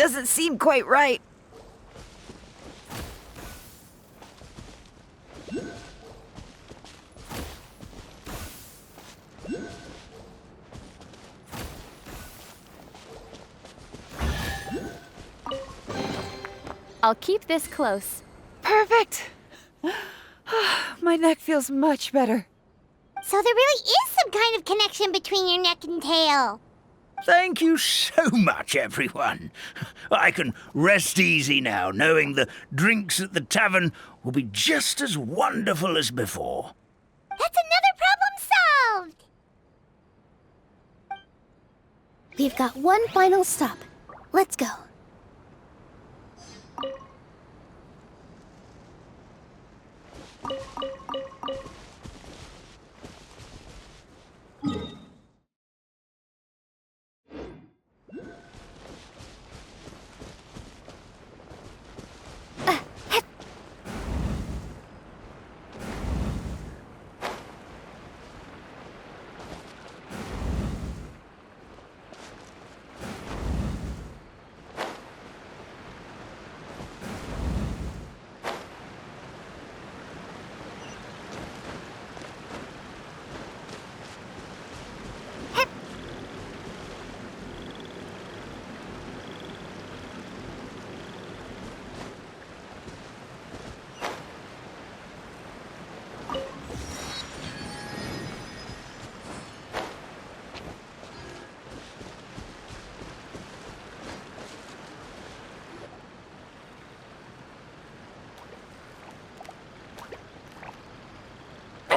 doesn't seem quite right. I'll keep this close. Perfect. My neck feels much better. So there really is some kind of connection between your neck and tail. Thank you so much, everyone. I can rest easy now, knowing the drinks at the tavern will be just as wonderful as before. That's another problem solved! We've got one final stop. Let's go.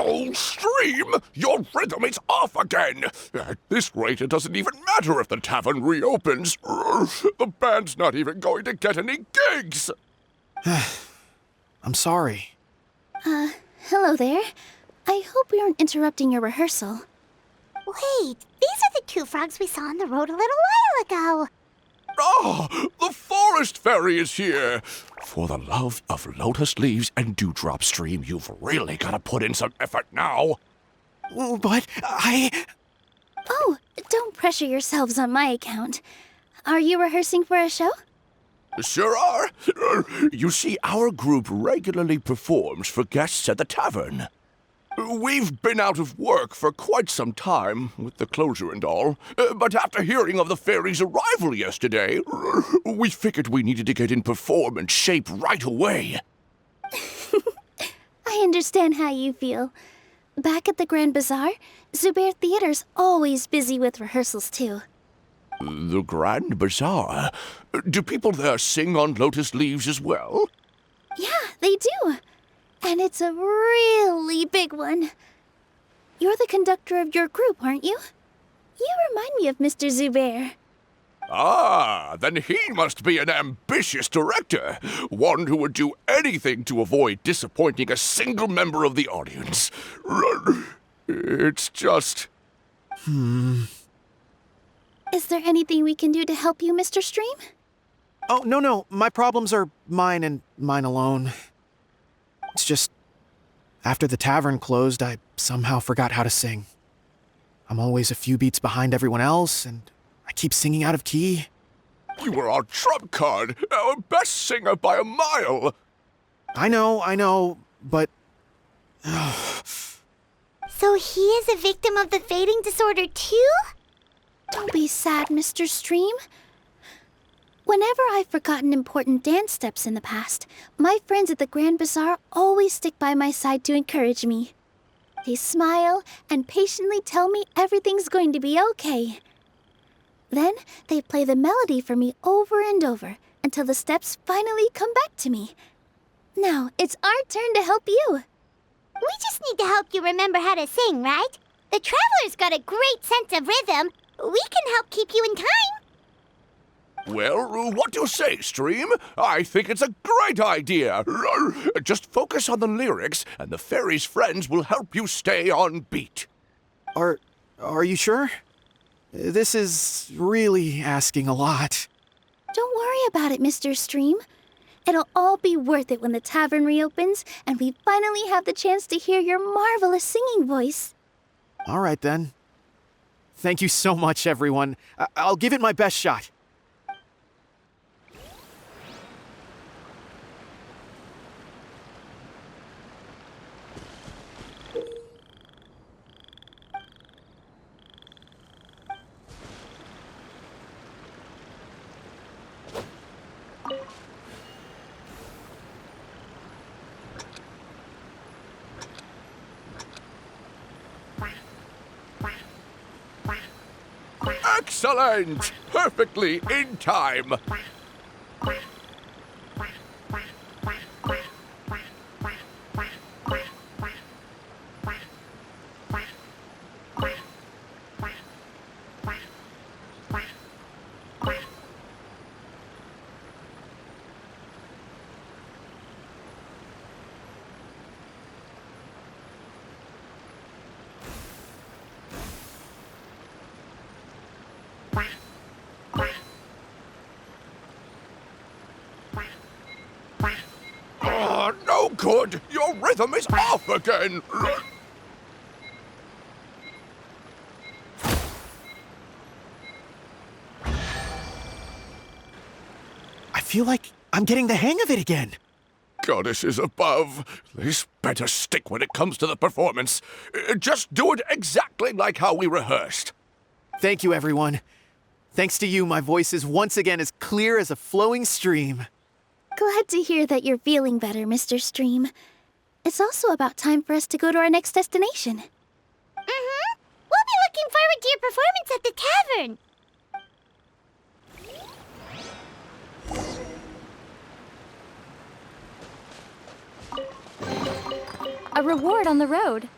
Oh, Stream! Your rhythm is off again! At this rate, it doesn't even matter if the tavern reopens. The band's not even going to get any gigs! I'm sorry. Hello there. I hope we aren't interrupting your rehearsal. Wait, these are the two frogs we saw on the road a little while ago. Ah, the forest fairy is here! For the love of lotus leaves and dewdrop, Stream, you've really got to put in some effort now. But Oh, don't pressure yourselves on my account. Are you rehearsing for a show? Sure are. You see, our group regularly performs for guests at the tavern. We've been out of work for quite some time, with the closure and all, but after hearing of the fairy's arrival yesterday, we figured we needed to get in performance shape right away. I understand how you feel. Back at the Grand Bazaar, Zubair Theater's always busy with rehearsals too. The Grand Bazaar? Do people there sing on lotus leaves as well? Yeah, they do. And it's a really big one. You're the conductor of your group, aren't you? You remind me of Mr. Zubair. Ah, then he must be an ambitious director. One who would do anything to avoid disappointing a single member of the audience. It's just... Is there anything we can do to help you, Mr. Stream? Oh, no. My problems are mine and mine alone. It's just, after the tavern closed, I somehow forgot how to sing. I'm always a few beats behind everyone else, and I keep singing out of key. You were our trump card, our best singer by a mile. I know, but... So he is a victim of the fading disorder too? Don't be sad, Mr. Stream. Whenever I've forgotten important dance steps in the past, my friends at the Grand Bazaar always stick by my side to encourage me. They smile and patiently tell me everything's going to be okay. Then they play the melody for me over and over until the steps finally come back to me. Now it's our turn to help you. We just need to help you remember how to sing, right? The Traveler's got a great sense of rhythm. We can help keep you in time. Well, what do you say, Stream? I think it's a great idea. Just focus on the lyrics, and the fairy's friends will help you stay on beat. Are you sure? This is really asking a lot. Don't worry about it, Mr. Stream. It'll all be worth it when the tavern reopens and we finally have the chance to hear your marvelous singing voice. All right, then. Thank you so much, everyone. I'll give it my best shot. Excellent! Perfectly in time. Oh, no good! Your rhythm is off again! I feel like I'm getting the hang of it again. Goddesses above, this better stick when it comes to the performance. Just do it exactly like how we rehearsed. Thank you, everyone. Thanks to you, my voice is once again as clear as a flowing stream. Glad to hear that you're feeling better, Mr. Stream. It's also about time for us to go to our next destination. Mm-hmm. We'll be looking forward to your performance at the tavern. A reward on the road.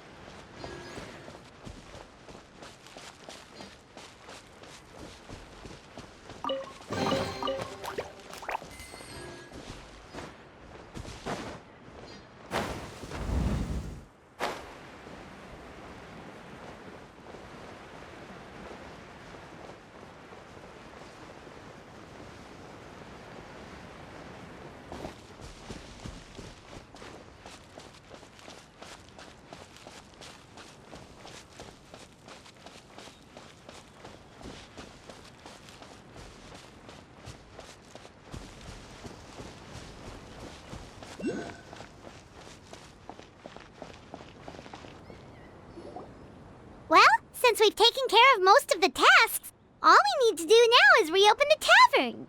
Well, since we've taken care of most of the tasks, all we need to do now is reopen the tavern.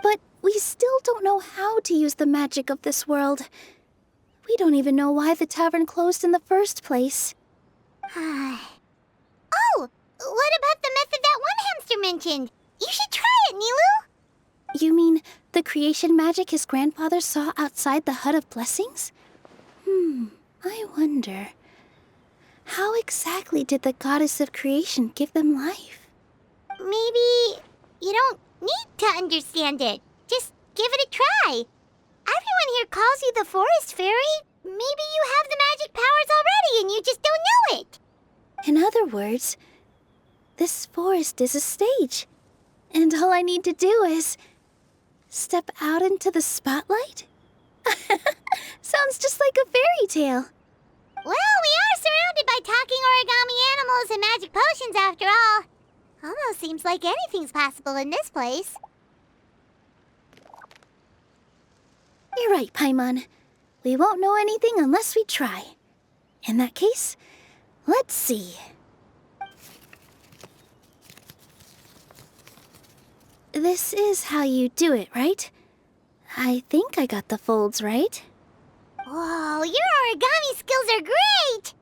But we still don't know how to use the magic of this world. We don't even know why the tavern closed in the first place. Oh, what about the method that one hamster mentioned? You should try it, Nilu. You mean the creation magic his grandfather saw outside the Hut of Blessings? I wonder. How exactly did the goddess of creation give them life? Maybe you don't need to understand it. Just give it a try. Everyone here calls you the Forest Fairy. Maybe you have the magic powers already and you just don't know it. In other words, this forest is a stage. And all I need to do is step out into the spotlight? Sounds just like a fairy tale. Well, we are surrounded by talking origami animals and magic potions after all. Almost seems like anything's possible in this place. You're right, Paimon. We won't know anything unless we try. In that case, let's see. This is how you do it, right? I think I got the folds right. Whoa, your origami skills are great!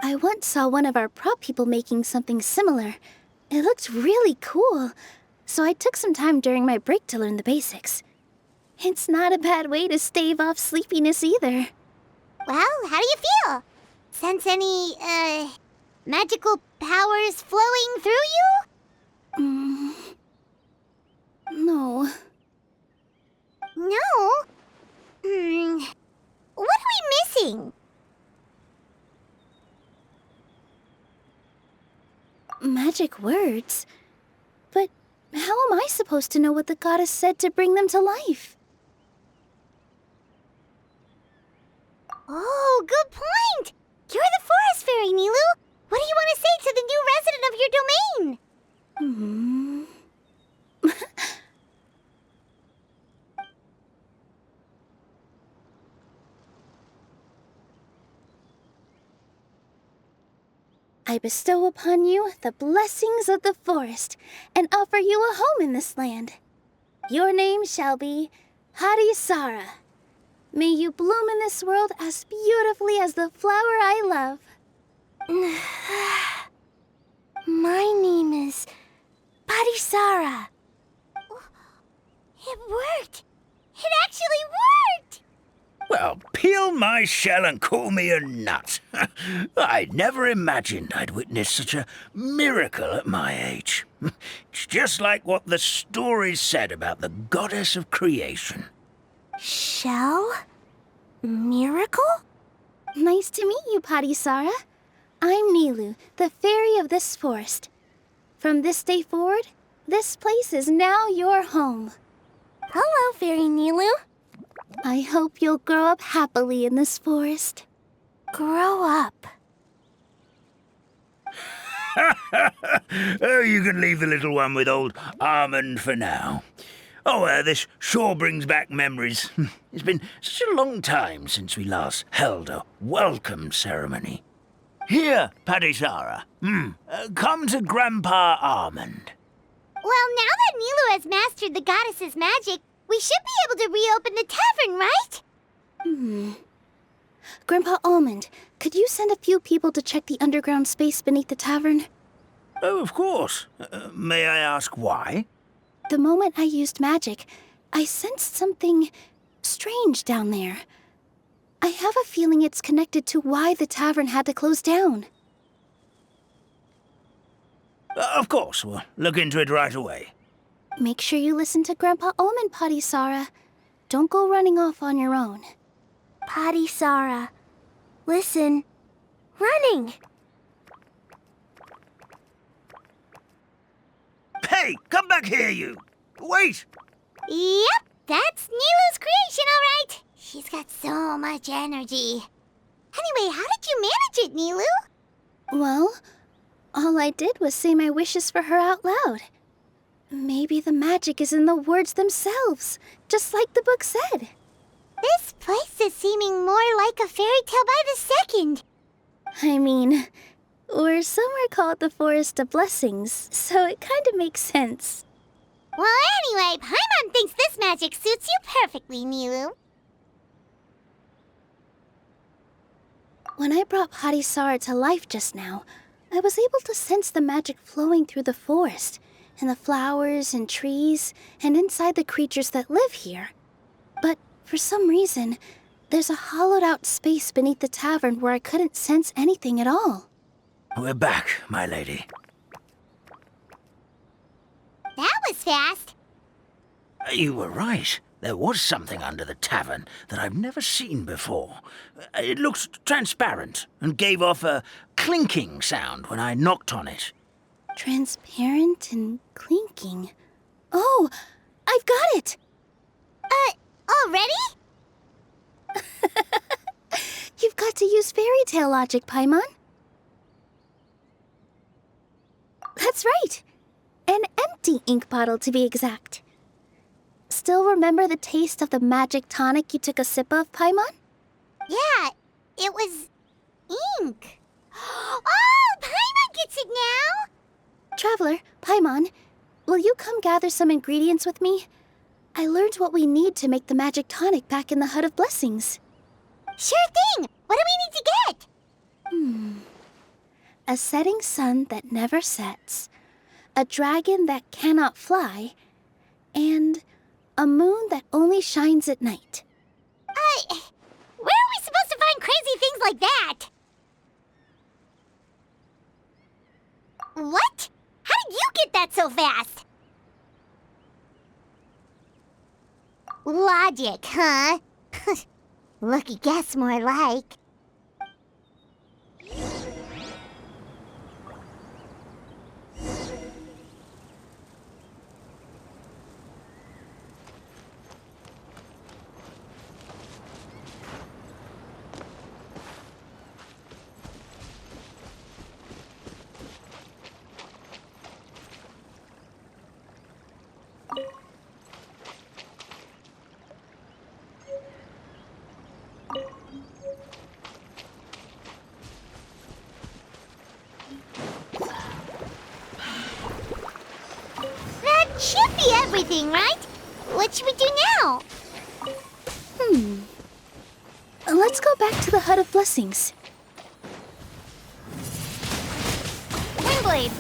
I once saw one of our prop people making something similar. It looked really cool, so I took some time during my break to learn the basics. It's not a bad way to stave off sleepiness either. Well, how do you feel? Sense any, magical powers flowing through you? No. No? What are we missing? Magic words? But how am I supposed to know what the goddess said to bring them to life? Oh, good point! You're the Forest Fairy, Nilu! What do you want to say to the new resident of your domain? I bestow upon you the blessings of the forest and offer you a home in this land. Your name shall be Harisara. May you bloom in this world as beautifully as the flower I love. My name is Patty Sara! It worked! It actually worked! Well, peel my shell and call me a nut. I'd never imagined I'd witness such a miracle at my age. It's just like what the stories said about the goddess of creation. Shell? Miracle? Nice to meet you, Patty Sara. I'm Nilu, the fairy of this forest. From this day forward, this place is now your home. Hello, Fairy Nilu. I hope you'll grow up happily in this forest. Grow up. Oh, you can leave the little one with old Almond for now. Oh, this sure brings back memories. It's been such a long time since we last held a welcome ceremony. Here, Patty Sara. Come to Grandpa Almond. Well, now that Nilu has mastered the goddess's magic, we should be able to reopen the tavern, right? Grandpa Almond, could you send a few people to check the underground space beneath the tavern? Oh, of course. May I ask why? The moment I used magic, I sensed something strange down there. I have a feeling it's connected to why the tavern had to close down. Of course, we'll look into it right away. Make sure you listen to Grandpa Almond, Patty Sara. Don't go running off on your own. Patty Sara. Listen. Running! Hey, come back here, you! Wait! Yep, that's Nilu's creation, all right. She's got so much energy. Anyway, how did you manage it, Nilu? Well, all I did was say my wishes for her out loud. Maybe the magic is in the words themselves, just like the book said. This place is seeming more like a fairy tale by the second. I mean, or somewhere called the Forest of Blessings, so it kind of makes sense. Well, anyway, Paimon thinks this magic suits you perfectly, Nilu. When I brought Patty Sara to life just now, I was able to sense the magic flowing through the forest, and the flowers and trees, and inside the creatures that live here. But for some reason, there's a hollowed-out space beneath the tavern where I couldn't sense anything at all. We're back, my lady. That was fast. You were right. There was something under the tavern that I've never seen before. It looked transparent and gave off a clinking sound when I knocked on it. Transparent and clinking. Oh, I've got it! Already? You've got to use fairy tale logic, Paimon. That's right. An empty ink bottle, to be exact. Still remember the taste of the magic tonic you took a sip of, Paimon? Yeah, it was ink. Oh, Paimon gets it now! Traveler, Paimon, will you come gather some ingredients with me? I learned what we need to make the magic tonic back in the Hut of Blessings. Sure thing! What do we need to get? A setting sun that never sets, a dragon that cannot fly, and a moon that only shines at night. Where are we supposed to find crazy things like that? What? How did you get that so fast? Logic, huh? Lucky guess, more like. That should be everything, right? What should we do now? Let's go back to the Hut of Blessings. Windblade.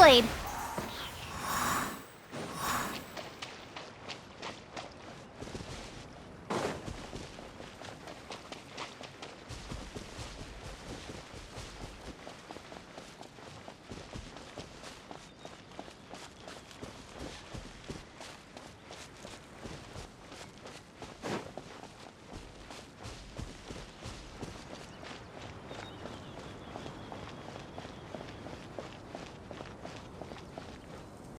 blade.